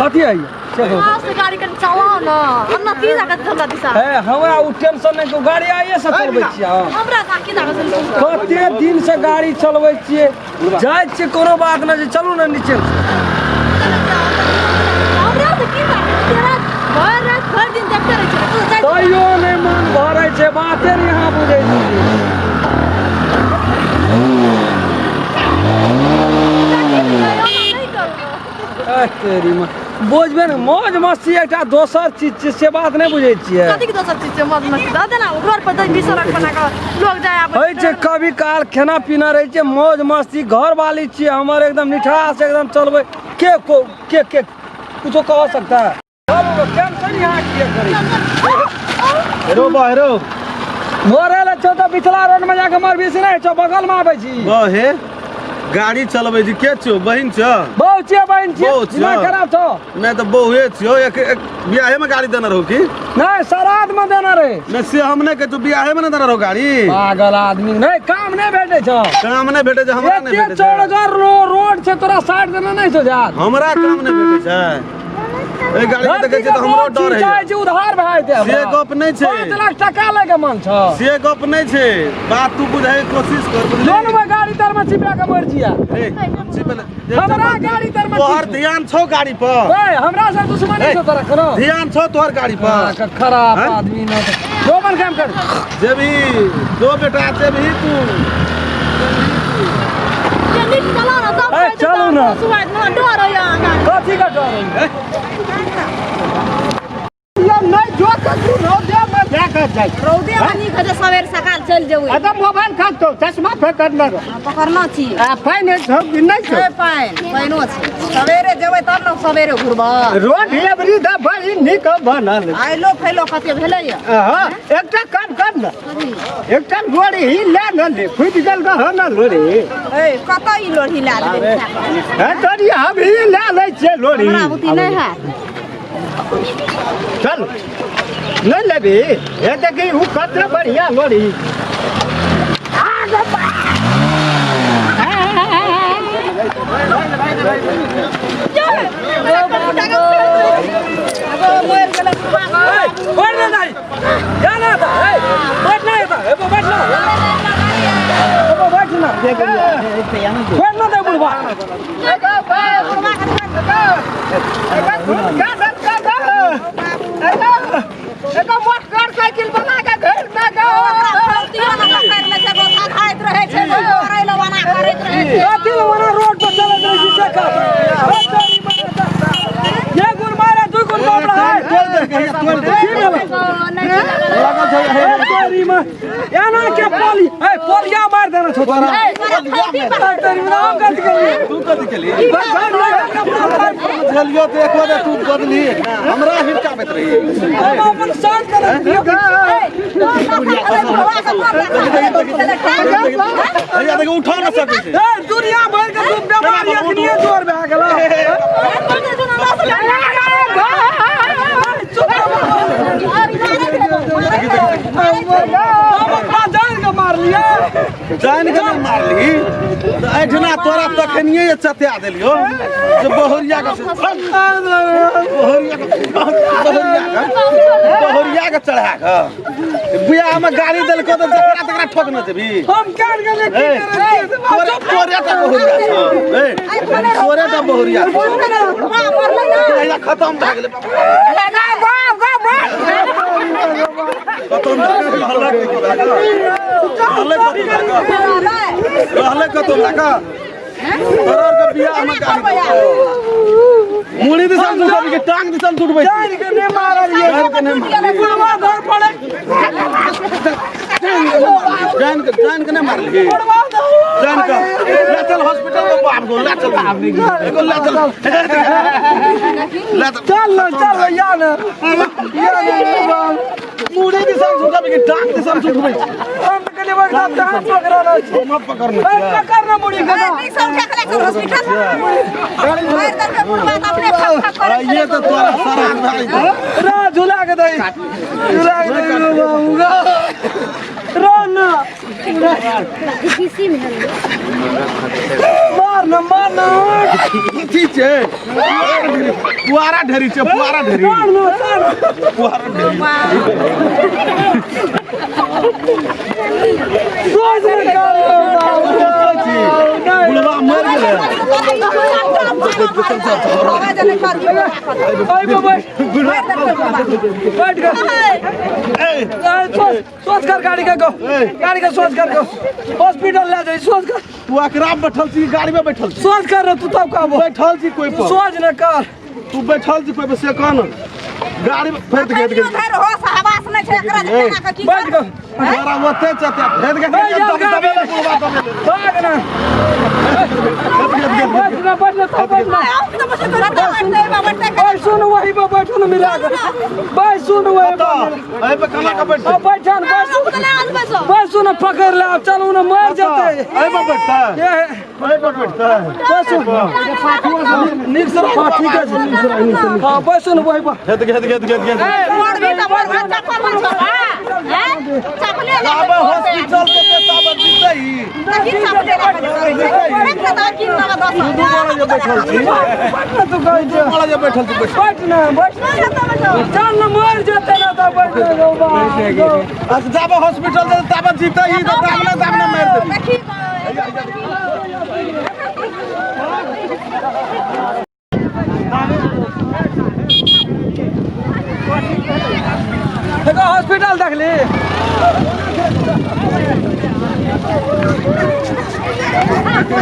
कथी है गाड़ी कर चलाओ ना अन्ना की जगह हमरा दिशा है हमरा उ टेंशन नहीं को गाड़ी आइए से चलबै छियै हमरा की जगह से कते दिन से गाड़ी चलबै छियै जाय छियै कोनो बात ना जे चलू ना नीचे हमरा से की बात तेरा भर दिन देखते रह छै तइयो नहीं मन भरै छै बाते नहीं यहाँ बुझै छी तेरी मां बुझबे न मौज मस्ती एकटा दोसर चीज से बात नहीं बुझे छियै कथि के दोसर चीज छै मौज मस्ती द देना रोड पर 20 सड़क बना के लोग जाय आबै होय छै कभी काल खाना पीना रहे छै मौज मस्ती घर वाली छियै हमर एकदम निठास एकदम चलबै के कुछो कह सकता है टेंशन यहाँ किए करी हेरो हेरो मोरे ले छो तो पिछला रोड में जाके मर बीस नहीं छो बगल में आबै छी हे गाड़ी चलबै छी के छो बहिन छ बहु छियै बहिन छियै दिमाग खराब छो नहीं तो बहुए छियो एक बियाहे में गाड़ी देना रहो की नहीं श्राद्ध में देना रहे नहीं से हम नहीं कहतो बियाहे में ना देना रहो गाड़ी पागल आदमी नहीं काम नहीं भेटे छो काम नहीं भेटे छ हमरा नहीं भेटे छ चौड़गर रोड से तोरा साइड देना नहीं छो जात हमरा काम नहीं भेटे छ ए गाड़ी में देखे छ तो हमरो डर है छै उधार भाई दे से गप नहीं छे 5 लाख टका लेके मन छ से गप नहीं छे बात तू बुझाए कोशिश कर लोन में गाड़ी तर में छिपा के मर जिया हमरा गाड़ी तर में तोहर ध्यान छो गाड़ी पर ए हमरा से दुश्मनी छो तोरा करो ध्यान छो तोहर गाड़ी पर खराब आदमी न दो मन काम कर जे भी दो बेटा से भी तू जल्दी चला ना सब चलो ना सुबह ना डर है यहां कथी का डर है या नहीं जो करू रोदे में देखा जाय रौदे वाली खजे सवेर सकाल चल जेबै एकदम मोबाइल खा तो चश्मा फेंकल न पकड़ना छी आ फाइन छ कि नहीं छ पाइनो छै सवेरे जेबै तब लोग सवेरे घुरबा रोड एवरी द बड़ी निक बनल आइलो फैलो कते भेलै हां एकटा काम कर न एकटा लोड़ी ही ले न ले फुट गेल ग ह न लोड़ी ए कतै ई लोड़ी ला लेबै है तोरी हम ही ले ले छे लोड़ी हमरा बुती नहीं है चल नहीं लेबी ये देखी उ कते बढ़िया लोड़ी मोटरसाइकिल बना के घर में जाओ रोड पर चलत रही से का ये गुण मारे तू गुण बाप रहा है तोड़ दे लागल छै तेरी में एना के पोली ए पोलिया मार देना छो तोरा तेरी में हम गलती कर तू कथि केली चलियो तो एक बार तू बदली हमरा हिलकाबैत रही हम अपन शांत कर या देखो उठा न सकै छै ए दुनिया भर के तू बीमारी अखनिए जोर भए गेल मार लिया जान के मारली तो ऐठना तोरा तखनिए चत्या देलियो जे बहरिया के चढ़ा के बियाह में गाड़ी देलको तो जकरा तकरा ठोक न देबी हम काट के लेके तोरे ता बहरिया ए तोरे ता बहरिया खत्म भ गेलै खत्म रहले कतो लगा तोर के बियाह में गाड़ी मुड़ी दिसन टूटबे के टांग दिसन टूटबे जान के ने मारलिए बुढ़वा घर पड़े जान के ने मारलिए जान के ले चल हॉस्पिटल में बाप गो ले चल एगो ले चल चल यार मुड़ी दिसन टूटबे के टांग दिसन टूटबे हम के लिए बड़ा हाथ पकड़ना छै मत पकड़ना पकड़ना मुड़ी का हॉस्पिटल ये तो तोरा सराग भाई झूला के दई रोना मारना मारना ठीक है पुआरा ढेरी छे पुआरा ढेरी पुआरा ढेरी सोच में बुढ़वा मर गेले भाई बाबा बैठ गए सोच कर गाड़ी का सोच कर हॉस्पिटल ले जाए सोच कर तू एकरा बैठल छी गाड़ी में बैठल छी सोच कर तू तब का बैठल छी कोई पर सोच न कर तू बैठल छी कोई पर से कौन गाड़ी में फेंक गेट गेट बैठ गए हमारा ओते चते फेंक गेट भाग ना बैठ ना भाई सुन वही पे बैठो ना मिला कर भाई सुन वही पे ए पे कला का बैठ बैठा ना भाई सुन पकड़ ले अब चलो ना मर जाते ए पे बैठता है ए पे बैठता है बस निक्सर ठीक है हां बस सुन वही पे हेत लाबा हॉस्पिटल के ताबत जीतई तू कहीं जा बड़ा जे बैठल छी बैठ ना चल ना मर जाते ना तो बैठ अच्छा जाबा हॉस्पिटल के ताबत जीतई तो दामना मार दे देखो हॉस्पिटल देख ली